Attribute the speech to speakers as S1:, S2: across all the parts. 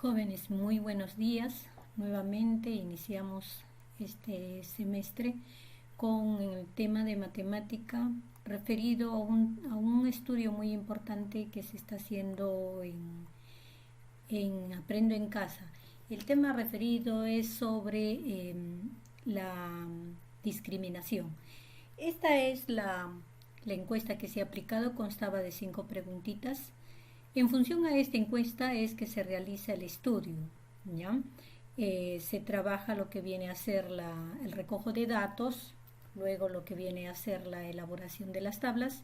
S1: Jóvenes, muy buenos días. Nuevamente iniciamos este semestre con el tema de matemática referido a un estudio muy importante que se está haciendo en Aprendo en Casa. El tema referido es sobre la discriminación. Esta es la encuesta que se ha aplicado, constaba de 5 preguntitas. En función a esta encuesta es que se realiza el estudio, ¿ya? Se trabaja lo que viene a ser el recojo de datos, luego lo que viene a ser la elaboración de las tablas,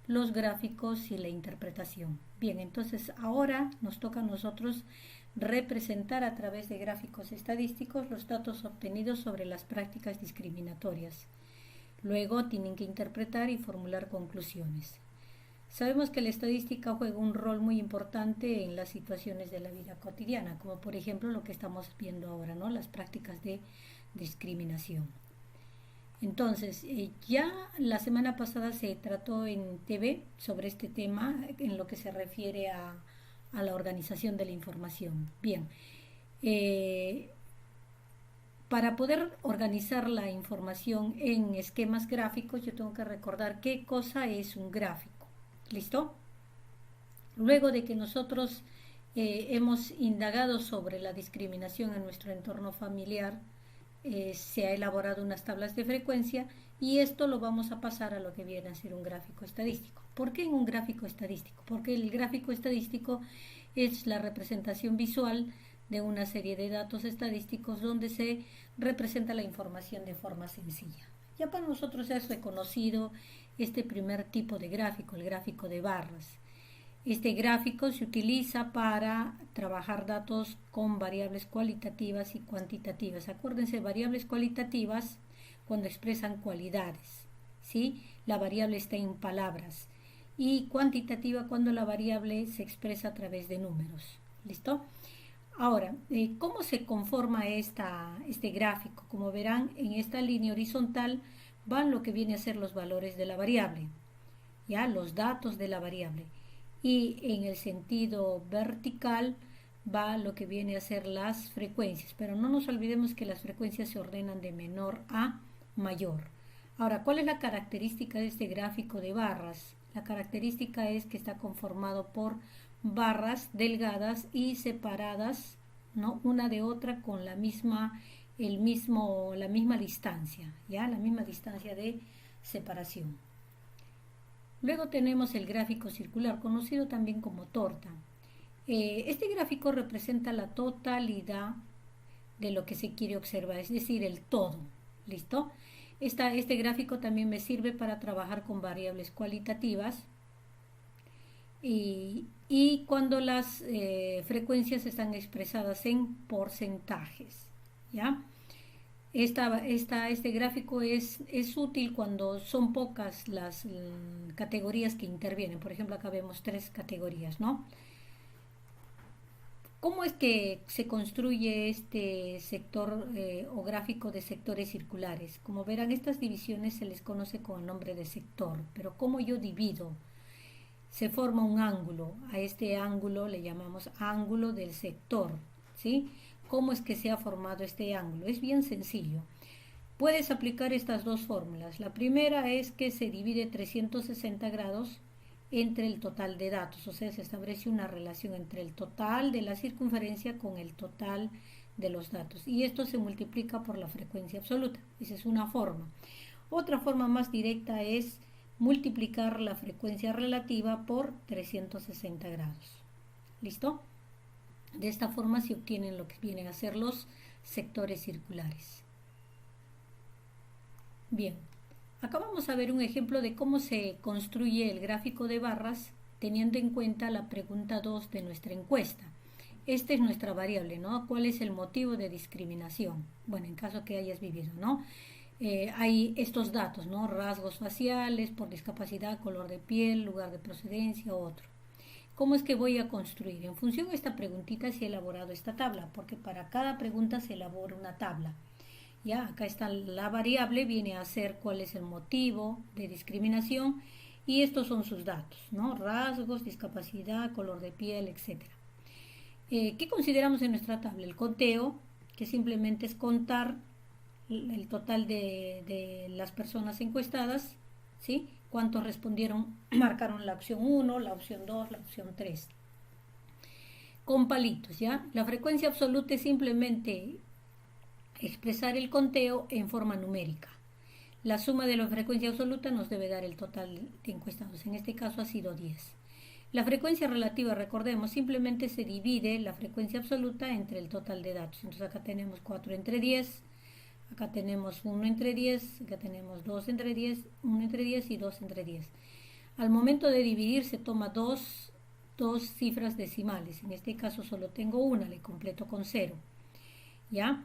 S1: los gráficos y la interpretación. Bien, entonces ahora nos toca a nosotros representar a través de gráficos estadísticos los datos obtenidos sobre las prácticas discriminatorias. Luego tienen que interpretar y formular conclusiones. Sabemos que la estadística juega un rol muy importante en las situaciones de la vida cotidiana, como por ejemplo lo que estamos viendo ahora, ¿no? Las prácticas de discriminación. Entonces, ya la semana pasada se trató en TV sobre este tema en lo que se refiere a la organización de la información. Bien, para poder organizar la información en esquemas gráficos, yo tengo que recordar qué cosa es un gráfico. ¿Listo? Luego de que nosotros hemos indagado sobre la discriminación en nuestro entorno familiar, se ha elaborado unas tablas de frecuencia y esto lo vamos a pasar a lo que viene a ser un gráfico estadístico. ¿Por qué en un gráfico estadístico? Porque el gráfico estadístico es la representación visual de una serie de datos estadísticos donde se representa la información de forma sencilla. Ya para nosotros es reconocido este primer tipo de gráfico, el gráfico de barras. Este gráfico se utiliza para trabajar datos con variables cualitativas y cuantitativas. Acuérdense, variables cualitativas cuando expresan cualidades, ¿sí? La variable está en palabras. Y cuantitativa cuando la variable se expresa a través de números. ¿Listo? Ahora, ¿cómo se conforma este gráfico? Como verán, en esta línea horizontal van lo que viene a ser los valores de la variable, ya los datos de la variable. Y en el sentido vertical va lo que viene a ser las frecuencias, pero no nos olvidemos que las frecuencias se ordenan de menor a mayor. Ahora, ¿cuál es la característica de este gráfico de barras? La característica es que está conformado por barras delgadas y separadas, ¿no? Una de otra con la misma distancia, ¿ya? La misma distancia de separación. Luego tenemos el gráfico circular, conocido también como torta. Este gráfico representa la totalidad de lo que se quiere observar, es decir, el todo. ¿Listo? Este gráfico también me sirve para trabajar con variables cualitativas y cuando las frecuencias están expresadas en porcentajes. ¿Ya? Este gráfico es útil cuando son pocas las categorías que intervienen. Por ejemplo, acá vemos 3 categorías, ¿no? ¿Cómo es que se construye este sector o gráfico de sectores circulares? Como verán, estas divisiones se les conoce con el nombre de sector, pero ¿cómo yo divido? Se forma un ángulo. A este ángulo le llamamos ángulo del sector, ¿sí? ¿Cómo es que se ha formado este ángulo? Es bien sencillo. Puedes aplicar estas dos fórmulas. La primera es que se divide 360 grados entre el total de datos, o sea, se establece una relación entre el total de la circunferencia con el total de los datos y esto se multiplica por la frecuencia absoluta. Esa es una forma. Otra forma más directa es multiplicar la frecuencia relativa por 360 grados. ¿Listo? De esta forma se obtienen lo que vienen a ser los sectores circulares. Bien, acá vamos a ver un ejemplo de cómo se construye el gráfico de barras teniendo en cuenta la pregunta 2 de nuestra encuesta. Esta es nuestra variable, ¿no? ¿Cuál es el motivo de discriminación? Bueno, en caso que hayas vivido, ¿no? Hay estos datos, ¿no? Rasgos faciales, por discapacidad, color de piel, lugar de procedencia, otro. ¿Cómo es que voy a construir? En función de esta preguntita se ha elaborado esta tabla, porque para cada pregunta se elabora una tabla. Ya, acá está la variable, viene a ser cuál es el motivo de discriminación y estos son sus datos, ¿no? Rasgos, discapacidad, color de piel, etc. ¿Qué consideramos en nuestra tabla? El conteo, que simplemente es contar el total de las personas encuestadas, ¿sí? Cuántos respondieron, marcaron la opción 1, la opción 2, la opción 3. Con palitos, ¿ya? La frecuencia absoluta es simplemente expresar el conteo en forma numérica. La suma de la frecuencia absoluta nos debe dar el total de encuestados. En este caso ha sido 10. La frecuencia relativa, recordemos, simplemente se divide la frecuencia absoluta entre el total de datos. Entonces acá tenemos 4 entre 10, acá tenemos 1 entre 10, acá tenemos 2 entre 10, 1 entre 10 y 2 entre 10. Al momento de dividir se toma dos cifras decimales. En este caso solo tengo una, le completo con 0. ¿Ya?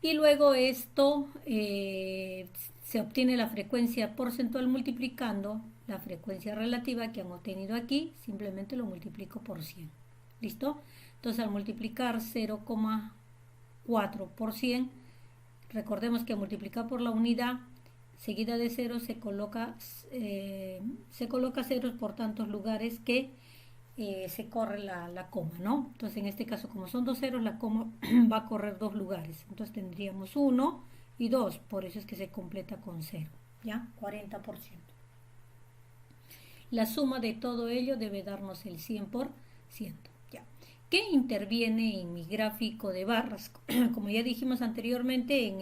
S1: Y luego esto se obtiene la frecuencia porcentual multiplicando la frecuencia relativa que han obtenido aquí, simplemente lo multiplico por 100. ¿Listo? Entonces al multiplicar 0,4 por 100, recordemos que al multiplicar por la unidad seguida de 0 se coloca ceros por tantos lugares que se corre la coma, ¿no? Entonces en este caso, como son 2 ceros, la coma va a correr 2 lugares. Entonces tendríamos 1 y 2, por eso es que se completa con 0, ¿ya? 40%. La suma de todo ello debe darnos el 100%, ¿ya? ¿Qué interviene en mi gráfico de barras? Como ya dijimos anteriormente, en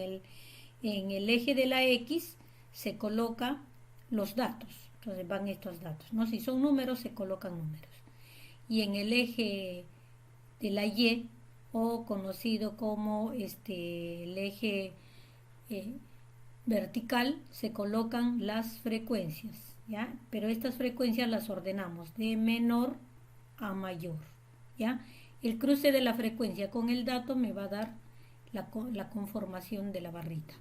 S1: el eje de la X se coloca los datos. Entonces van estos datos, ¿no? Si son números, se colocan números. Y en el eje de la Y, o conocido como el eje vertical, se colocan las frecuencias, ¿ya? Pero estas frecuencias las ordenamos de menor a mayor, ¿ya? El cruce de la frecuencia con el dato me va a dar la conformación de la barrita.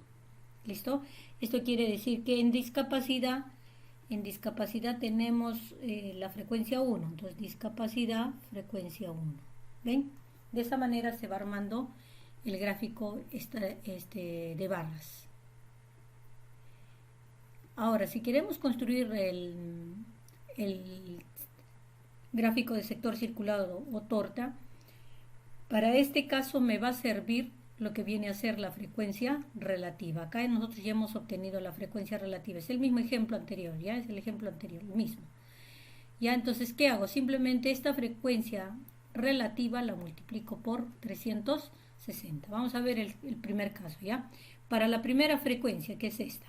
S1: ¿Listo? Esto quiere decir que en discapacidad tenemos la frecuencia 1, entonces discapacidad, frecuencia 1. ¿Ven? De esa manera se va armando el gráfico de barras. Ahora, si queremos construir el gráfico de sector circulado o torta, para este caso me va a servir lo que viene a ser la frecuencia relativa. Acá nosotros ya hemos obtenido la frecuencia relativa. Es el mismo ejemplo anterior, ¿ya? Es el ejemplo anterior, el mismo. ¿Ya? Entonces, ¿qué hago? Simplemente esta frecuencia relativa la multiplico por 360. Vamos a ver el primer caso, ¿ya? Para la primera frecuencia, que es esta,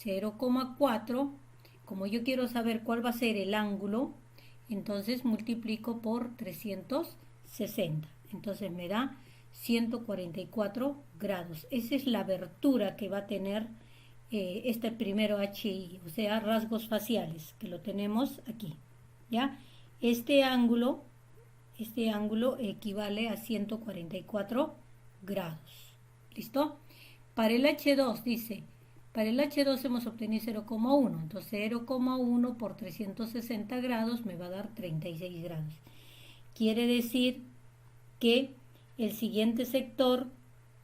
S1: 0,4, como yo quiero saber cuál va a ser el ángulo, entonces multiplico por 360. Entonces me da 144 grados. Esa es la abertura que va a tener este primero HI, o sea, rasgos faciales, que lo tenemos aquí, ¿ya? Este ángulo equivale a 144 grados. ¿Listo? Para el H2 dice, para el H2 hemos obtenido 0,1, entonces 0,1 por 360 grados me va a dar 36 grados. Quiere decir que el siguiente sector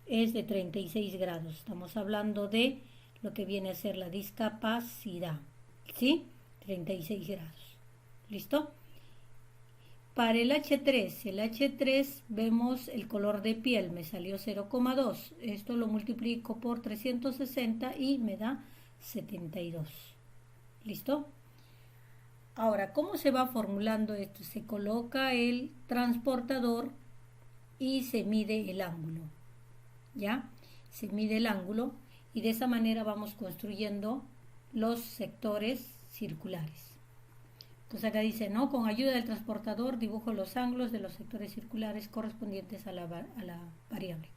S1: es de 36 grados. Estamos hablando de lo que viene a ser la discapacidad, ¿sí? 36 grados. ¿Listo? Para el H3 vemos el color de piel, me salió 0,2. Esto lo multiplico por 360 y me da 72. ¿Listo? Ahora, ¿cómo se va formulando esto? Se coloca el transportador y se mide el ángulo, ¿ya? Se mide el ángulo y de esa manera vamos construyendo los sectores circulares. Entonces acá dice, ¿no? Con ayuda del transportador dibujo los ángulos de los sectores circulares correspondientes a la variable.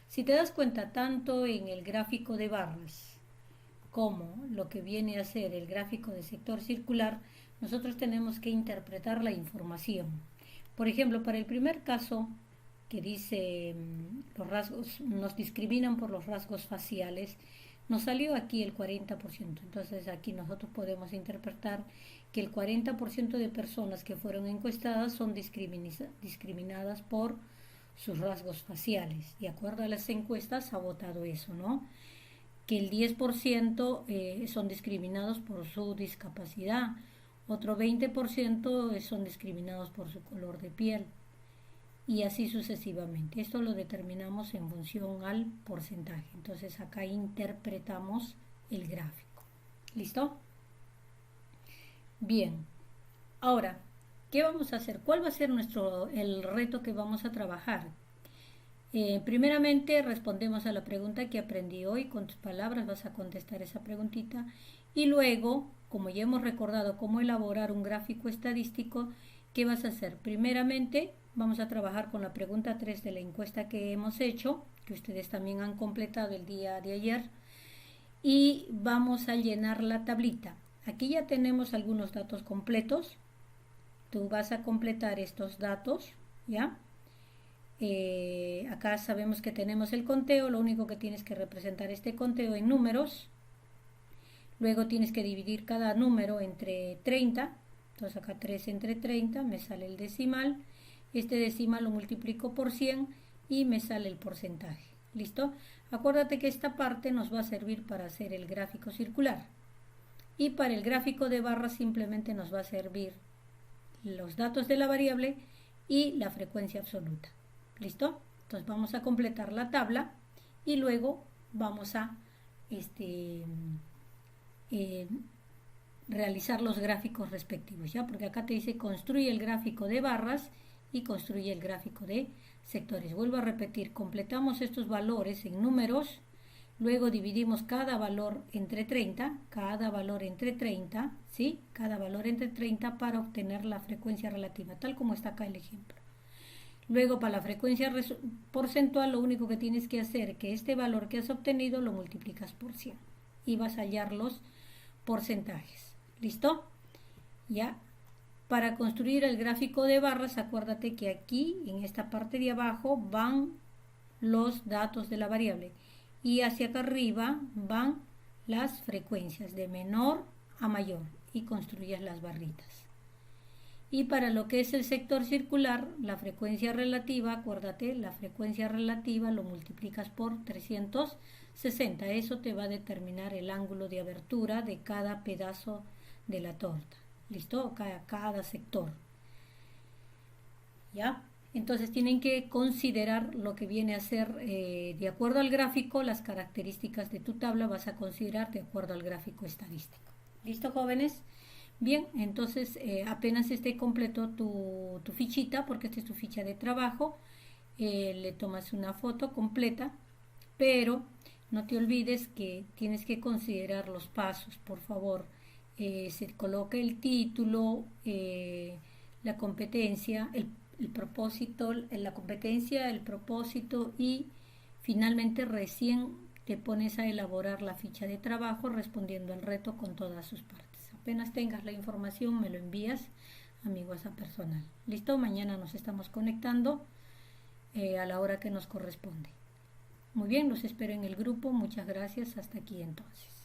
S1: Si te das cuenta, tanto en el gráfico de barras como lo que viene a ser el gráfico de sector circular, nosotros tenemos que interpretar la información. Por ejemplo, para el primer caso, que dice los rasgos, nos discriminan por los rasgos faciales, nos salió aquí el 40%. Entonces aquí nosotros podemos interpretar que el 40% de personas que fueron encuestadas son discriminadas por sus rasgos faciales. De acuerdo a las encuestas ha votado eso, ¿no? Que el 10% son discriminados por su discapacidad, otro 20% son discriminados por su color de piel. y así sucesivamente. Esto lo determinamos en función al porcentaje. Entonces acá interpretamos el gráfico. ¿Listo? Bien. Ahora, ¿qué vamos a hacer? ¿Cuál va a ser el reto que vamos a trabajar? Primeramente respondemos a la pregunta que aprendí hoy. Con tus palabras vas a contestar esa preguntita. Y luego, como ya hemos recordado cómo elaborar un gráfico estadístico, ¿qué vas a hacer? Primeramente, vamos a trabajar con la pregunta 3 de la encuesta que hemos hecho, que ustedes también han completado el día de ayer. Y vamos a llenar la tablita. Aquí ya tenemos algunos datos completos. Tú vas a completar estos datos, ¿ya? Acá sabemos que tenemos el conteo, lo único que tienes que representar este conteo en números. Luego tienes que dividir cada número entre 30. Entonces acá 3 entre 30, me sale el decimal. Este decimal lo multiplico por 100 y me sale el porcentaje. ¿Listo? Acuérdate que esta parte nos va a servir para hacer el gráfico circular. Y para el gráfico de barras simplemente nos va a servir los datos de la variable y la frecuencia absoluta. ¿Listo? Entonces vamos a completar la tabla y luego vamos a realizar los gráficos respectivos, ¿ya? Porque acá te dice construye el gráfico de barras y construye el gráfico de sectores. Vuelvo a repetir, completamos estos valores en números, luego dividimos cada valor entre 30, ¿sí? Cada valor entre 30 para obtener la frecuencia relativa, tal como está acá el ejemplo. Luego, para la frecuencia porcentual, lo único que tienes que hacer es que este valor que has obtenido lo multiplicas por 100 y vas a hallar los porcentajes. ¿Listo? Ya. Para construir el gráfico de barras, acuérdate que aquí, en esta parte de abajo, van los datos de la variable y hacia acá arriba van las frecuencias de menor a mayor y construyes las barritas. Y para lo que es el sector circular, la frecuencia relativa, acuérdate, la frecuencia relativa lo multiplicas por 360. Eso te va a determinar el ángulo de abertura de cada pedazo de la torta. ¿Listo? Cada sector. ¿Ya? Entonces tienen que considerar lo que viene a ser, de acuerdo al gráfico, las características de tu tabla vas a considerar de acuerdo al gráfico estadístico. ¿Listo, jóvenes? Bien, entonces apenas esté completo tu fichita, porque esta es tu ficha de trabajo, le tomas una foto completa, pero no te olvides que tienes que considerar los pasos, por favor. Se coloca el título, la competencia, el propósito, la competencia, el propósito y finalmente recién te pones a elaborar la ficha de trabajo respondiendo al reto con todas sus partes. Apenas tengas la información me lo envías a mi WhatsApp personal. ¿Listo? Mañana nos estamos conectando a la hora que nos corresponde. Muy bien, los espero en el grupo. Muchas gracias. Hasta aquí entonces.